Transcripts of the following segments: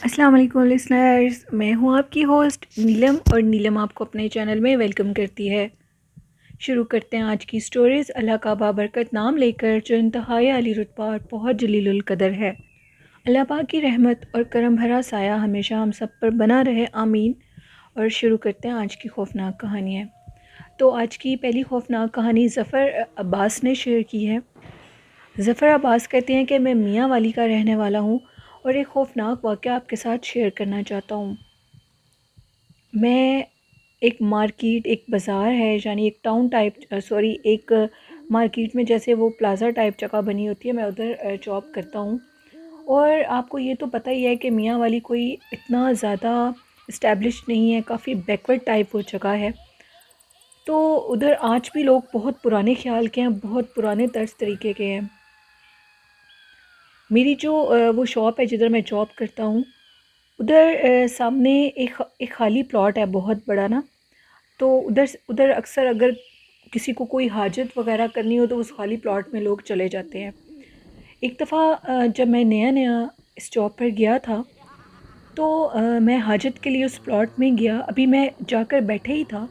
السلام علیکم لسنرز، میں ہوں آپ کی ہوسٹ نیلم، اور نیلم آپ کو اپنے چینل میں ویلکم کرتی ہے۔ شروع کرتے ہیں آج کی سٹوریز اللہ کا بابرکت نام لے کر، جو انتہائی عالی رتبہ اور بہت جلیل القدر ہے۔ اللہ پاک کی رحمت اور کرم بھرا سایہ ہمیشہ ہم سب پر بنا رہے، آمین۔ اور شروع کرتے ہیں آج کی خوفناک کہانی ہے۔ تو آج کی پہلی خوفناک کہانی ظفر عباس نے شیئر کی ہے۔ ظفر عباس کہتے ہیں کہ میں میاں والی کا رہنے والا ہوں اور ایک خوفناک واقعہ آپ کے ساتھ شیئر کرنا چاہتا ہوں۔ میں ایک مارکیٹ، ایک بازار ہے، یعنی ایک ٹاؤن ٹائپ ایک مارکیٹ میں جیسے وہ پلازا ٹائپ جگہ بنی ہوتی ہے، میں ادھر جاب کرتا ہوں۔ اور آپ کو یہ تو پتہ ہی ہے کہ میاں والی کوئی اتنا زیادہ اسٹیبلش نہیں ہے، کافی بیکورڈ ٹائپ وہ جگہ ہے۔ تو ادھر آج بھی لوگ بہت پرانے خیال کے ہیں، بہت پرانے طرز طریقے کے ہیں۔ میری جو وہ شاپ ہے جدھر میں جاب کرتا ہوں، ادھر سامنے ایک خالی پلاٹ ہے بہت بڑا نا، تو ادھر اکثر اگر کسی کو کوئی حاجت وغیرہ کرنی ہو تو اس خالی پلاٹ میں لوگ چلے جاتے ہیں۔ ایک دفعہ جب میں نیا اس جاب پر گیا تھا، تو میں حاجت کے لیے اس پلاٹ میں گیا، ابھی میں جا کر بیٹھے ہی تھا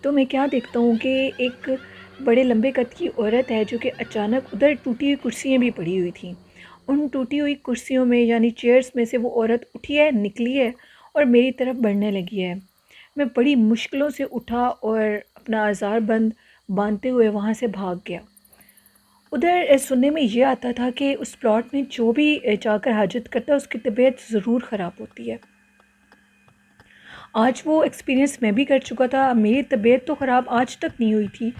تو میں کیا دیکھتا ہوں کہ ایک بڑے لمبے قد کی عورت ہے جو کہ اچانک ادھر ٹوٹی ہوئی کرسیاں بھی پڑی ہوئی تھیں، ان ٹوٹی ہوئی کرسیوں میں یعنی چیئرز میں سے وہ عورت اٹھی ہے، نکلی ہے اور میری طرف بڑھنے لگی ہے۔ میں بڑی مشکلوں سے اٹھا اور اپنا آزار باندھتے ہوئے وہاں سے بھاگ گیا۔ ادھر سننے میں یہ آتا تھا کہ اس پلاٹ میں جو بھی جا کر حاجت کرتا ہے اس کی طبیعت ضرور خراب ہوتی ہے۔ آج وہ ایکسپیرینس میں بھی کر چکا تھا، میری طبیعت تو خراب آج تک نہیں ہوئی تھی،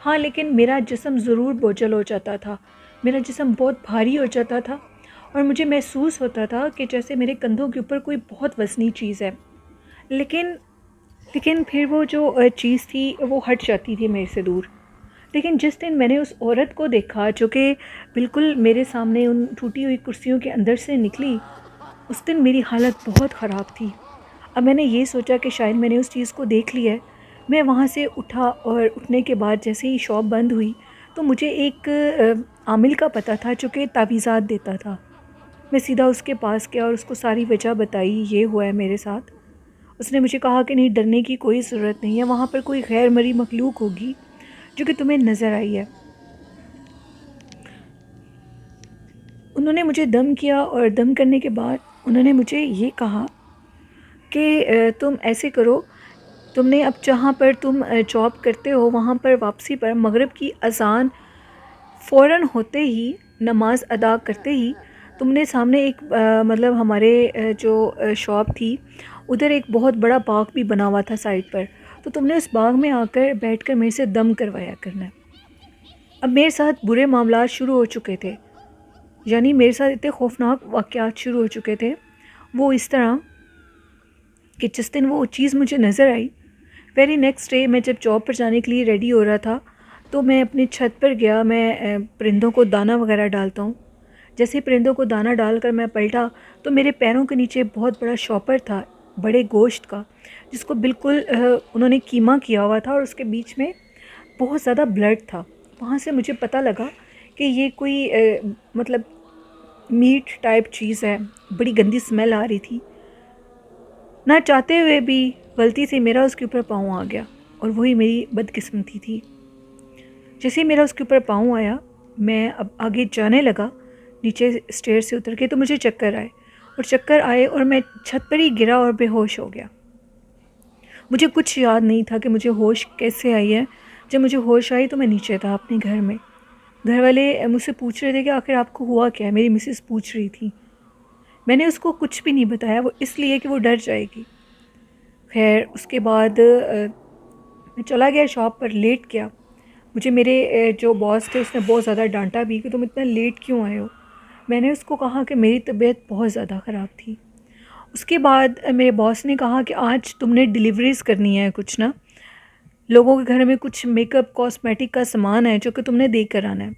ہاں لیکن میرا جسم ضرور بوجھل ہو جاتا تھا، میرا جسم بہت بھاری ہو جاتا تھا اور مجھے محسوس ہوتا تھا کہ جیسے میرے کندھوں کے اوپر کوئی بہت وزنی چیز ہے، لیکن پھر وہ جو چیز تھی وہ ہٹ جاتی تھی میرے سے دور۔ لیکن جس دن میں نے اس عورت کو دیکھا جو کہ بالکل میرے سامنے ان ٹوٹی ہوئی کرسیوں کے اندر سے نکلی، اس دن میری حالت بہت خراب تھی۔ اب میں نے یہ سوچا کہ شاید میں نے اس چیز کو دیکھ لیا ہے۔ میں وہاں سے اٹھا اور اٹھنے کے بعد جیسے ہی شاپ بند ہوئی تو مجھے ایک عامل کا پتہ تھا جو کہ تعویذات دیتا تھا۔ میں سیدھا اس کے پاس گیا اور اس کو ساری وجہ بتائی، یہ ہوا ہے میرے ساتھ۔ اس نے مجھے کہا کہ نہیں، ڈرنے کی کوئی ضرورت نہیں ہے، وہاں پر کوئی غیر مرئی مخلوق ہوگی جو کہ تمہیں نظر آئی ہے۔ انہوں نے مجھے دم کیا اور دم کرنے کے بعد انہوں نے مجھے یہ کہا کہ تم ایسے کرو، تم نے اب جہاں پر تم جاب کرتے ہو وہاں پر واپسی پر مغرب کی اذان فوراً ہوتے ہی، نماز ادا کرتے ہی، تم نے سامنے ایک مطلب ہمارے جو شاپ تھی ادھر ایک بہت بڑا باغ بھی بنا ہوا تھا سائڈ پر، تو تم نے اس باغ میں آ کر بیٹھ کر میرے سے دم کروایا کرنا ہے۔ اب میرے ساتھ برے معاملات شروع ہو چکے تھے، یعنی میرے ساتھ اتنے خوفناک واقعات شروع ہو چکے تھے، وہ اس طرح کہ جس دن وہ چیز مجھے نظر آئی، ویری نیکسٹ ڈے میں جب جاب پر جانے کے لیے ریڈی ہو رہا تھا تو میں اپنی چھت پر گیا، میں پرندوں کو دانہ وغیرہ ڈالتا ہوں، جیسے ہی پرندوں کو دانہ ڈال کر میں پلٹا تو میرے پیروں کے نیچے بہت بڑا شاپر تھا، بڑے گوشت کا، جس کو بالکل انہوں نے کیما کیا ہوا تھا اور اس کے بیچ میں بہت زیادہ بلڈ تھا۔ وہاں سے مجھے پتہ لگا کہ یہ کوئی مطلب میٹ ٹائپ چیز ہے، بڑی گندی اسمیل آ رہی تھی۔ نہ چاہتے ہوئے بھی غلطی سے میرا اس کے اوپر پاؤں آ گیا، اور وہی میری بدقسمتی تھی۔ جیسے ہی میرا اس کے اوپر پاؤں آیا، میں اب آگے جانے لگا نیچے اسٹیئر سے اتر کے، تو مجھے چکر آئے اور میں چھت پر ہی گرا اور بے ہوش ہو گیا۔ مجھے کچھ یاد نہیں تھا کہ مجھے ہوش کیسے آئی ہے۔ جب مجھے ہوش آئی تو میں نیچے تھا اپنے گھر میں، گھر والے مجھ سے پوچھ رہے تھے کہ آخر آپ کو ہوا کیا ہے، میری مسز پوچھ رہی تھی۔ میں نے اس کو کچھ بھی نہیں بتایا، وہ اس لیے کہ وہ ڈر جائے گی۔ خیر اس کے بعد میں چلا گیا شاپ پر، لیٹ گیا۔ مجھے میرے جو باس تھے اس نے بہت زیادہ ڈانٹا بھی کہ تم اتنا لیٹ کیوں آئے ہو۔ میں نے اس کو کہا کہ میری طبیعت بہت زیادہ خراب تھی۔ اس کے بعد میرے باس نے کہا کہ آج تم نے ڈیلیوریز کرنی ہے کچھ نا، لوگوں کے گھر میں کچھ میک اپ کاسمیٹک کا سامان ہے جو کہ تم نے دے کر آنا ہے۔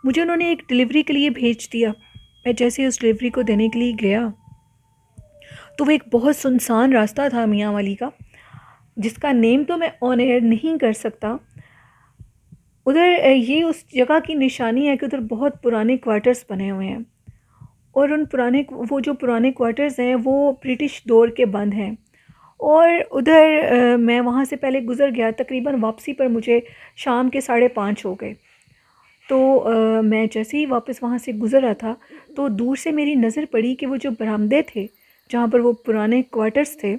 مجھے انہوں نے ایک ڈیلیوری کے لیے بھیج دیا۔ میں جیسے اس ڈیلیوری کو دینے کے لیے گیا تو وہ ایک بہت سنسان راستہ تھا میاں والی کا، جس کا نیم تو میں آن ایئر نہیں کر سکتا۔ ادھر یہ اس جگہ کی نشانی ہے کہ ادھر بہت پرانے کوارٹرز بنے ہوئے ہیں، اور وہ جو پرانے کوارٹرز ہیں وہ برٹش دور کے بند ہیں، اور ادھر میں وہاں سے پہلے گزر گیا، تقریباً واپسی پر مجھے شام کے 5:30 ہو گئے۔ تو میں جیسے ہی واپس وہاں سے گزر رہا تھا تو دور سے میری نظر پڑی کہ وہ جو برآمدے تھے جہاں پر وہ پرانے کوارٹرز تھے،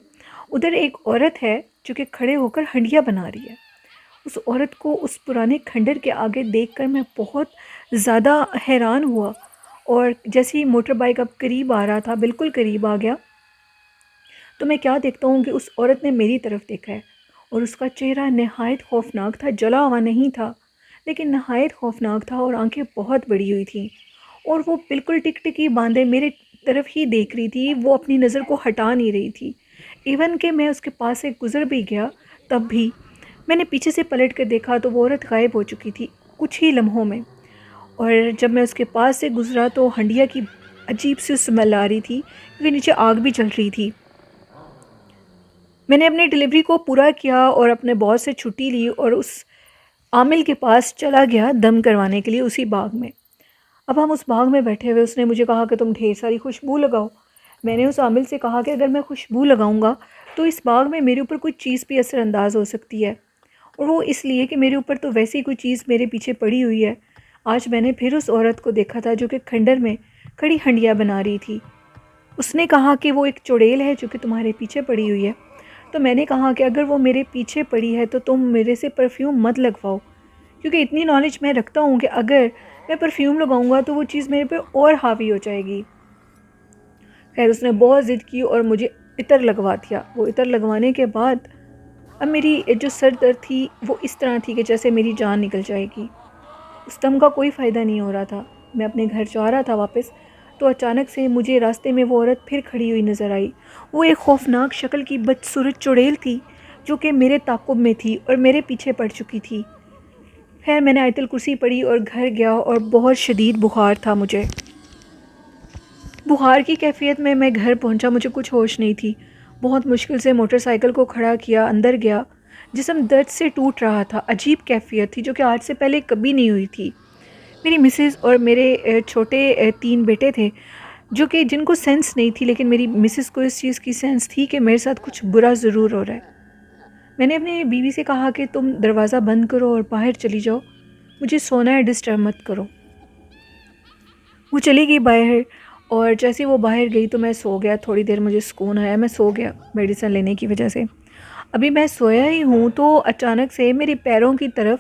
ادھر ایک عورت ہے جو کہ کھڑے ہو کر ہنڈیا بنا رہی ہے۔ اس عورت کو اس پرانے کھنڈر کے آگے دیکھ کر میں بہت زیادہ حیران ہوا، اور جیسے ہی موٹر بائک اب قریب آ رہا تھا، بالکل قریب آ گیا، تو میں کیا دیکھتا ہوں کہ اس عورت نے میری طرف دیکھا ہے، اور اس کا چہرہ نہایت خوفناک تھا، جلا ہوا نہیں تھا لیکن نہایت خوفناک تھا، اور آنکھیں بہت بڑی ہوئی تھیں، اور وہ بالکل ٹک ٹکی باندھے میرے طرف ہی دیکھ رہی تھی، وہ اپنی نظر کو ہٹا نہیں رہی تھی۔ ایون کہ میں اس کے پاس سے گزر بھی گیا، تب بھی میں نے پیچھے سے پلٹ کر دیکھا تو وہ عورت غائب ہو چکی تھی کچھ ہی لمحوں میں۔ اور جب میں اس کے پاس سے گزرا تو ہنڈیا کی عجیب سی اسمیل آ رہی تھی، کیونکہ نیچے آگ بھی جل رہی تھی۔ میں نے اپنی ڈلیوری کو پورا کیا اور اپنے باس سے چھٹی لی، اور اس عامل کے پاس چلا گیا دم کروانے کے لیے اسی باغ میں۔ اب ہم اس باغ میں بیٹھے ہوئے، اس نے مجھے کہا کہ تم ڈھیر ساری خوشبو لگاؤ۔ میں نے اس عامل سے کہا کہ اگر میں خوشبو لگاؤں گا تو اس باغ میں میرے اوپر کوئی چیز بھی اثر انداز ہو سکتی ہے، اور وہ اس لیے کہ میرے اوپر تو ویسے ہی کوئی چیز میرے پیچھے پڑی ہوئی ہے۔ آج میں نے پھر اس عورت کو دیکھا تھا جو کہ کھنڈر میں کھڑی ہنڈیا بنا رہی تھی۔ اس نے کہا کہ وہ ایک چڑیل ہے جو کہ تمہارے پیچھے پڑی ہوئی ہے۔ تو میں نے کہا کہ اگر وہ میرے پیچھے پڑی ہے تو تم میرے سے پرفیوم مت لگواؤ، کیونکہ اتنی نالج میں رکھتا ہوں کہ اگر میں پرفیوم لگاؤں گا تو وہ چیز میرے پہ اور حاوی ہو جائے گی۔ خیر اس نے بہت ضد کی اور مجھے عطر لگوا دیا۔ وہ عطر لگوانے کے بعد اب میری جو سر درد تھی وہ اس طرح تھی کہ جیسے میری جان نکل جائے گی۔ اس دم کا کوئی فائدہ نہیں ہو رہا تھا۔ میں اپنے گھر جا رہا تھا واپس، تو اچانک سے مجھے راستے میں وہ عورت پھر کھڑی ہوئی نظر آئی۔ وہ ایک خوفناک شکل کی بدصورت چڑیل تھی جو کہ میرے تعاقب میں تھی اور میرے پیچھے پڑ چکی تھی۔ خیر میں نے آیت الکرسی پڑھی اور گھر گیا، اور بہت شدید بخار تھا مجھے۔ بخار کی کیفیت میں گھر پہنچا، مجھے کچھ ہوش نہیں تھی۔ بہت مشکل سے موٹر سائیکل کو کھڑا کیا، اندر گیا، جسم درد سے ٹوٹ رہا تھا۔ عجیب کیفیت تھی جو کہ آج سے پہلے کبھی نہیں ہوئی تھی۔ میری مسز اور میرے چھوٹے 3 بیٹے تھے جو کہ جن کو سینس نہیں تھی، لیکن میری مسز کو اس چیز کی سینس تھی کہ میرے ساتھ کچھ برا ضرور ہو رہا ہے۔ میں نے اپنی بیوی سے کہا کہ تم دروازہ بند کرو اور باہر چلی جاؤ، مجھے سونا ہے، ڈسٹرب مت کرو۔ وہ چلی گئی باہر، اور جیسے وہ باہر گئی تو میں سو گیا۔ تھوڑی دیر مجھے سکون آیا، میں سو گیا میڈیسن لینے کی وجہ سے۔ ابھی میں سویا ہی ہوں تو اچانک سے میرے پیروں کی طرف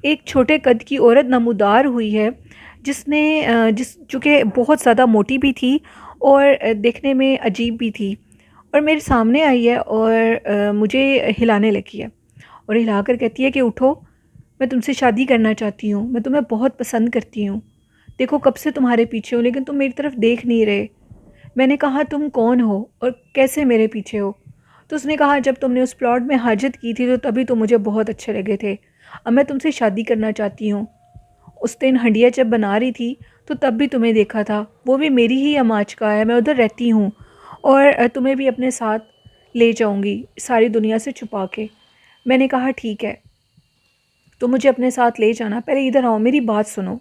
ایک چھوٹے قد کی عورت نمودار ہوئی ہے، جو کہ بہت زیادہ موٹی بھی تھی اور دیکھنے میں عجیب بھی تھی، اور میرے سامنے آئی ہے اور مجھے ہلانے لگی ہے، اور ہلا کر کہتی ہے کہ اٹھو، میں تم سے شادی کرنا چاہتی ہوں، میں تمہیں بہت پسند کرتی ہوں، دیکھو کب سے تمہارے پیچھے ہوں لیکن تم میری طرف دیکھ نہیں رہے۔ میں نے کہا تم کون ہو اور کیسے میرے پیچھے ہو؟ تو اس نے کہا جب تم نے اس پلاٹ میں حاجت کی تھی تو تبھی تم مجھے بہت اچھے لگے تھے، اب میں تم سے شادی کرنا چاہتی ہوں۔ اس دن ہنڈیا جب بنا رہی تھی تو تب بھی تمہیں دیکھا تھا، وہ بھی میری ہی اماج کا ہے، میں ادھر رہتی ہوں، اور تمہیں بھی اپنے ساتھ لے جاؤں گی ساری دنیا سے چھپا کے۔ میں نے کہا ٹھیک ہے، تو مجھے اپنے ساتھ لے جانا، پہلے ادھر آؤ، میری بات سنو۔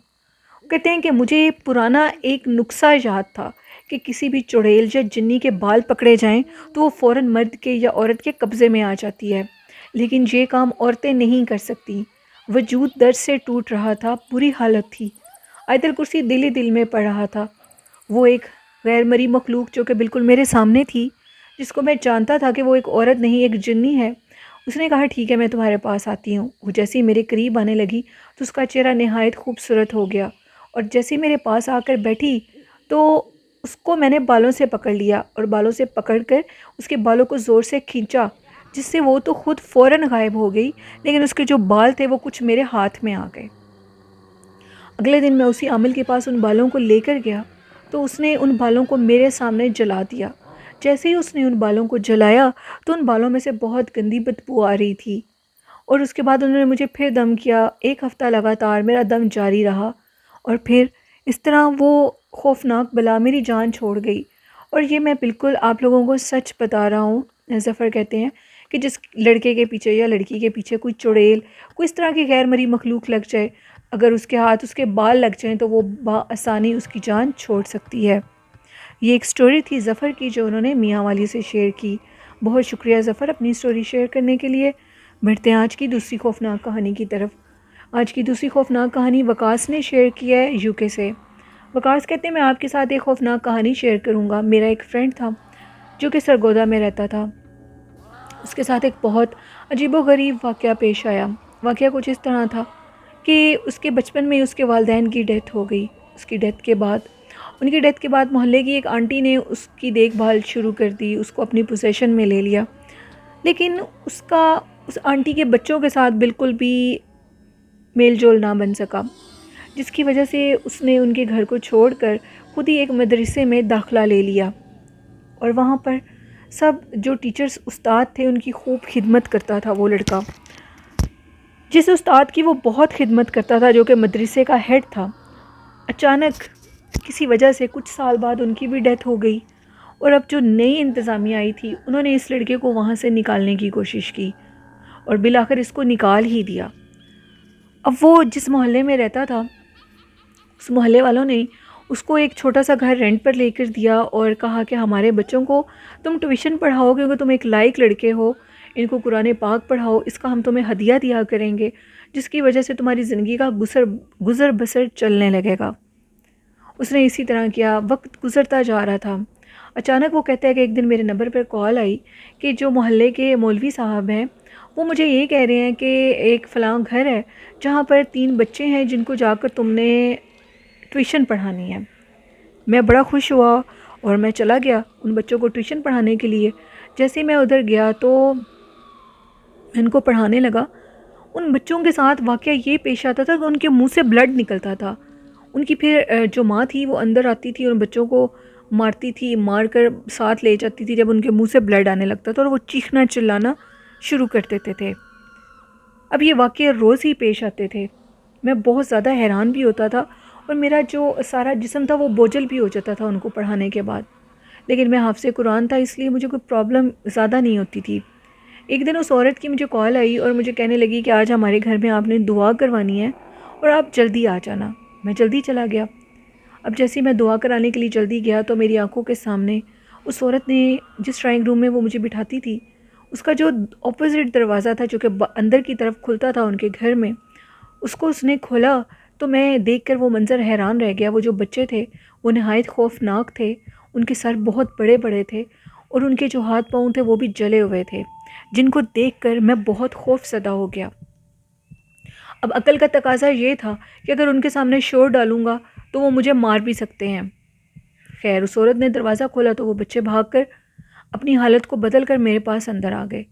کہتے ہیں کہ مجھے پرانا ایک نسخہ یاد تھا کہ کسی بھی چڑیل یا جنی کے بال پکڑے جائیں تو وہ فوراً مرد کے یا عورت کے قبضے میں آ جاتی ہے، لیکن یہ کام عورتیں نہیں کر سکتی۔ وجود درد سے ٹوٹ رہا تھا، بری حالت تھی، آیت الکرسی دل ہی دل میں پڑھ رہا تھا۔ وہ ایک غیر مری مخلوق جو کہ بالکل میرے سامنے تھی، جس کو میں جانتا تھا کہ وہ ایک عورت نہیں ایک جنی ہے، اس نے کہا ٹھیک ہے میں تمہارے پاس آتی ہوں۔ وہ جیسے ہی میرے قریب آنے لگی تو اس کا چہرہ نہایت خوبصورت ہو گیا، اور جیسے ہی میرے پاس آ کر بیٹھی تو اس کو میں نے بالوں سے پکڑ لیا، اور بالوں سے پکڑ کر اس کے بالوں کو زور سے کھینچا، جس سے وہ تو خود فوراً غائب ہو گئی، لیکن اس کے جو بال تھے وہ کچھ میرے ہاتھ میں آ گئے۔ اگلے دن میں اسی عامل کے پاس ان بالوں کو لے کر گیا تو اس نے ان بالوں کو میرے سامنے جلا دیا۔ جیسے ہی اس نے ان بالوں کو جلایا تو ان بالوں میں سے بہت گندی بدبو آ رہی تھی، اور اس کے بعد انہوں نے مجھے پھر دم کیا۔ 1 ہفتہ لگاتار میرا دم جاری رہا، اور پھر اس طرح وہ خوفناک بلا میری جان چھوڑ گئی۔ اور یہ میں بالکل آپ لوگوں کو سچ بتا رہا ہوں۔ ظفر کہتے ہیں کہ جس لڑکے کے پیچھے یا لڑکی کے پیچھے کوئی چڑیل، کوئی اس طرح کی غیر مری مخلوق لگ جائے، اگر اس کے ہاتھ اس کے بال لگ جائیں تو وہ بآسانی اس کی جان چھوڑ سکتی ہے۔ یہ ایک سٹوری تھی ظفر کی جو انہوں نے میاں والی سے شیئر کی. بہت شکریہ ظفر اپنی سٹوری شیئر کرنے کے لیے. بڑھتے ہیں آج کی دوسری خوفناک کہانی کی طرف. آج کی دوسری خوفناک کہانی وکاس نے شیئر کی ہے یو کے سے. وکاس کہتے ہیں میں آپ کے ساتھ ایک خوفناک کہانی شیئر کروں گا. میرا ایک فرینڈ تھا جو کہ سرگودا میں رہتا تھا. اس کے ساتھ ایک بہت عجیب و غریب واقعہ پیش آیا. واقعہ کچھ اس طرح تھا کہ اس کے بچپن میں اس کے والدین کی ڈیتھ ہو گئی. اس کی ڈیتھ کے بعد محلے کی ایک آنٹی نے اس کی دیکھ بھال شروع کر دی. اس کو اپنی پوزیشن میں لے لیا. لیکن اس آنٹی کے بچوں کے ساتھ بالکل بھی میل جول نہ بن سکا، جس کی وجہ سے اس نے ان کے گھر کو چھوڑ کر خود ہی ایک مدرسے میں داخلہ لے لیا. اور وہاں پر سب جو ٹیچرز استاد تھے ان کی خوب خدمت کرتا تھا. وہ لڑکا جس استاد کی وہ بہت خدمت کرتا تھا جو کہ مدرسے کا ہیڈ تھا، اچانک کسی وجہ سے کچھ سال بعد ان کی بھی ڈیتھ ہو گئی. اور اب جو نئی انتظامیہ آئی تھی انہوں نے اس لڑکے کو وہاں سے نکالنے کی کوشش کی اور بالآخر اس کو نکال ہی دیا. اب وہ جس محلے میں رہتا تھا اس محلے والوں نے اس کو ایک چھوٹا سا گھر رینٹ پر لے کر دیا اور کہا کہ ہمارے بچوں کو تم ٹیوشن پڑھاؤ کیونکہ تم ایک لائق لڑکے ہو، ان کو قرآن پاک پڑھاؤ، اس کا ہم تمہیں ہدیہ دیا کریں گے جس کی وجہ سے تمہاری زندگی کا گزر بسر چلنے لگے گا. اس نے اسی طرح کیا. وقت گزرتا جا رہا تھا. اچانک وہ کہتا ہے کہ ایک دن میرے نمبر پر کال آئی کہ جو محلے کے مولوی صاحب ہیں وہ مجھے یہ کہہ رہے ہیں کہ ایک فلاں گھر ہے جہاں پر 3 بچے ہیں جن کو جا کر تم نے ٹیوشن پڑھانی ہے. میں بڑا خوش ہوا اور میں چلا گیا ان بچوں کو ٹیوشن پڑھانے کے لیے. جیسے ہی میں ادھر گیا تو میں ان کو پڑھانے لگا. ان بچوں کے ساتھ واقعہ یہ پیش آتا تھا کہ ان کے منہ سے بلڈ نکلتا تھا. ان کی پھر جو ماں تھی وہ اندر آتی تھی اور ان بچوں کو مارتی تھی، مار کر ساتھ لے جاتی تھی جب ان کے منہ سے بلڈ آنے لگتا تھا اور وہ چیخنا چلانا شروع کر دیتے تھے. اب یہ واقعہ روز ہی پیش آتے تھے. میں بہت زیادہ حیران بھی ہوتا تھا اور میرا جو سارا جسم تھا وہ بوجھل بھی ہو جاتا تھا ان کو پڑھانے کے بعد. لیکن میں حافظ قرآن تھا اس لیے مجھے کوئی پرابلم زیادہ نہیں ہوتی تھی. ایک دن اس عورت کی مجھے کال آئی اور مجھے کہنے لگی کہ آج ہمارے گھر میں آپ نے دعا کروانی ہے اور آپ جلدی آ جانا. میں جلدی چلا گیا. اب جیسے میں دعا کرانے کے لیے جلدی گیا تو میری آنکھوں کے سامنے اس عورت نے جس ڈرائنگ روم میں وہ مجھے بٹھاتی تھی اس کا جو اپوزٹ دروازہ تھا جو کہ اندر کی طرف کھلتا تھا ان کے گھر میں، اس کو اس نے کھولا تو میں دیکھ کر وہ منظر حیران رہ گیا. وہ جو بچے تھے وہ نہایت خوفناک تھے. ان کے سر بہت بڑے بڑے تھے اور ان کے جو ہاتھ پاؤں تھے وہ بھی جلے ہوئے تھے، جن کو دیکھ کر میں بہت خوف زدہ ہو گیا. اب عقل کا تقاضا یہ تھا کہ اگر ان کے سامنے شور ڈالوں گا تو وہ مجھے مار بھی سکتے ہیں. خیر اس عورت نے دروازہ کھولا تو وہ بچے بھاگ کر اپنی حالت کو بدل کر میرے پاس اندر آ گئے.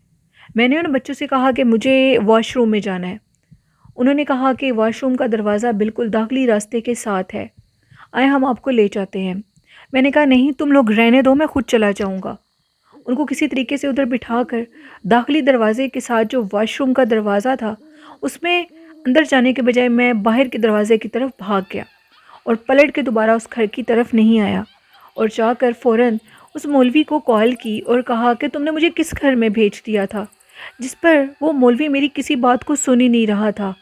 میں نے ان بچوں سے کہا کہ مجھے واش روم میں جانا ہے. انہوں نے کہا کہ واش روم کا دروازہ بالکل داخلی راستے کے ساتھ ہے، آئے ہم آپ کو لے جاتے ہیں. میں نے کہا نہیں تم لوگ رہنے دو، میں خود چلا جاؤں گا. ان کو کسی طریقے سے ادھر بٹھا کر داخلی دروازے کے ساتھ جو واش روم کا دروازہ تھا اس میں اندر جانے کے بجائے میں باہر کے دروازے کی طرف بھاگ گیا اور پلٹ کے دوبارہ اس گھر کی طرف نہیں آیا اور جا کر فوراً اس مولوی کو کال کی اور کہا کہ تم نے مجھے کس گھر میں بھیج دیا تھا، جس پر وہ مولوی میری کسی بات کو سن ہی نہیں رہا تھا،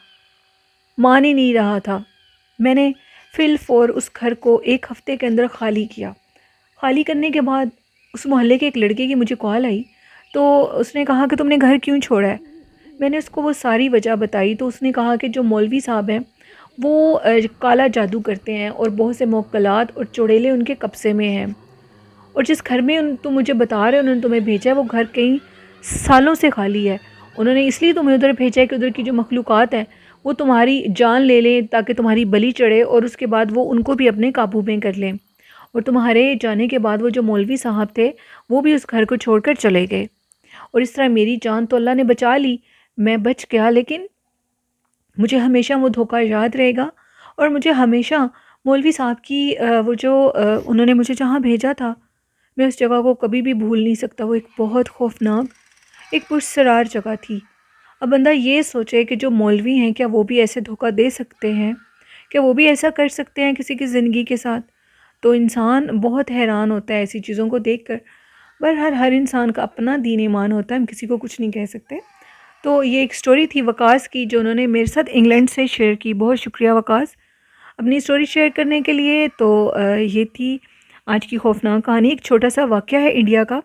مان ہی نہیں رہا تھا. میں نے فی الفور اس گھر کو 1 ہفتے کے اندر خالی کیا. خالی کرنے کے بعد اس محلے کے ایک لڑکے کی مجھے کال آئی تو اس نے کہا کہ تم نے گھر کیوں چھوڑا ہے. میں نے اس کو وہ ساری وجہ بتائی تو اس نے کہا کہ جو مولوی صاحب ہیں وہ کالا جادو کرتے ہیں اور بہت سے موکلات اور چڑیلے ان کے قبضے میں ہیں، اور جس گھر میں تم مجھے بتا رہے انہوں نے تمہیں بھیجا ہے وہ گھر کئی سالوں سے خالی ہے. انہوں نے اس لیے تمہیں ادھر بھیجا ہے کہ ادھر کی جو مخلوقات ہیں وہ تمہاری جان لے لیں تاکہ تمہاری بلی چڑھے اور اس کے بعد وہ ان کو بھی اپنے قابو میں کر لیں. اور تمہارے جانے کے بعد وہ جو مولوی صاحب تھے وہ بھی اس گھر کو چھوڑ کر چلے گئے. اور اس طرح میری جان تو اللہ نے بچا لی، میں بچ گیا، لیکن مجھے ہمیشہ وہ دھوکہ یاد رہے گا اور مجھے ہمیشہ مولوی صاحب کی وہ جو انہوں نے مجھے جہاں بھیجا تھا میں اس جگہ کو کبھی بھی بھول نہیں سکتا. وہ ایک بہت خوفناک، ایک پرسرار جگہ تھی. اب بندہ یہ سوچے کہ جو مولوی ہیں کیا وہ بھی ایسے دھوکہ دے سکتے ہیں، کیا وہ بھی ایسا کر سکتے ہیں کسی کی زندگی کے ساتھ؟ تو انسان بہت حیران ہوتا ہے ایسی چیزوں کو دیکھ کر. بہرحال ہر انسان کا اپنا دین ایمان ہوتا ہے، ہم کسی کو کچھ نہیں کہہ سکتے. تو یہ ایک سٹوری تھی وکاس کی جو انہوں نے میرے ساتھ انگلینڈ سے شیئر کی. بہت شکریہ وکاس اپنی سٹوری شیئر کرنے کے لیے. تو یہ تھی آج کی خوفناک کہانی ایک چھوٹا سا واقعہ ہے انڈیا کا.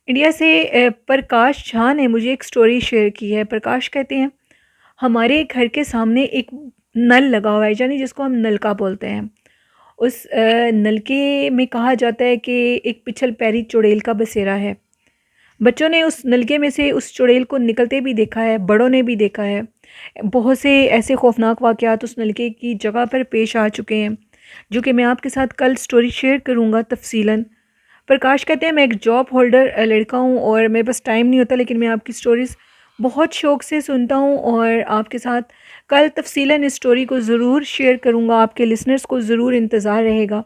انڈیا سے پرکاش جھا نے مجھے ایک سٹوری شیئر کی ہے. پرکاش کہتے ہیں ہمارے گھر کے سامنے ایک نل لگا ہوا ہے، یعنی جس کو ہم نلکا بولتے ہیں. اس نلکے میں کہا جاتا ہے کہ ایک پچھل پیری چڑیل کا بسیرا ہے. بچوں نے اس نلکے میں سے اس چڑیل کو نکلتے بھی دیکھا ہے، بڑوں نے بھی دیکھا ہے. بہت سے ایسے خوفناک واقعات اس نلکے کی جگہ پر پیش آ چکے ہیں، جو کہ میں آپ کے ساتھ کل سٹوری شیئر کروں گا تفصیلاً. پرکاش کہتے ہیں میں ایک جاب ہولڈر لڑکا ہوں اور میرے پاس ٹائم نہیں ہوتا، لیکن میں آپ کی سٹوریز بہت شوق سے سنتا ہوں اور آپ کے ساتھ کل تفصیلاً اس سٹوری کو ضرور شیئر کروں گا. آپ کے لسنرز کو ضرور انتظار رہے گا.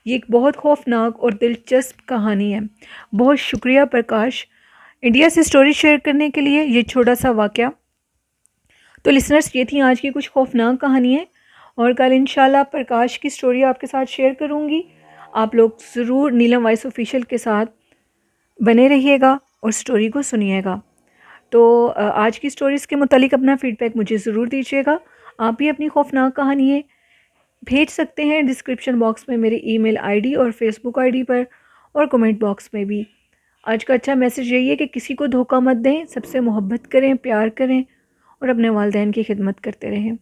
یہ ایک بہت خوفناک اور دلچسپ کہانی ہے. بہت شکریہ پرکاش انڈیا سے سٹوری شیئر کرنے کے لیے، یہ چھوٹا سا واقعہ. تو لسنرز یہ تھیں آج کی کچھ خوفناک کہانیاں، اور کل انشاءاللہ پرکاش کی سٹوری آپ کے ساتھ شیئر کروں گی. آپ لوگ ضرور نیلم وائس آفیشیل کے ساتھ بنے رہیے گا اور سٹوری کو سنیے گا. تو آج کی سٹوریز کے متعلق اپنا فیڈ بیک مجھے ضرور دیجیے گا. آپ بھی اپنی خوفناک کہانیاں بھیج سکتے ہیں ڈسکرپشن باکس میں میرے ای میل آئی ڈی اور فیس بک آئی ڈی پر، اور کمنٹ باکس میں بھی. آج کا اچھا میسیج یہی ہے کہ کسی کو دھوکہ مت دیں، سب سے محبت کریں، پیار کریں اور اپنے والدین کی خدمت کرتے رہیں.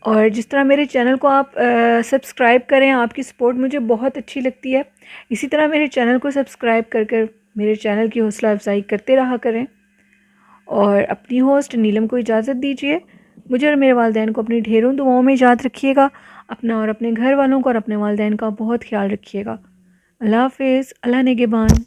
اور جس طرح میرے چینل کو آپ سبسکرائب کریں، آپ کی سپورٹ مجھے بہت اچھی لگتی ہے. اسی طرح میرے چینل کو سبسکرائب کر کر میرے چینل کی حوصلہ افزائی کرتے رہا کریں. اور اپنی ہوسٹ نیلم کو اجازت دیجیے. مجھے اور میرے والدین کو اپنی ڈھیروں دعاؤں میں یاد رکھیے گا. اپنا اور اپنے گھر والوں کو اور اپنے والدین کا بہت خیال رکھیے گا. اللہ حافظ. اللہ نگہبان.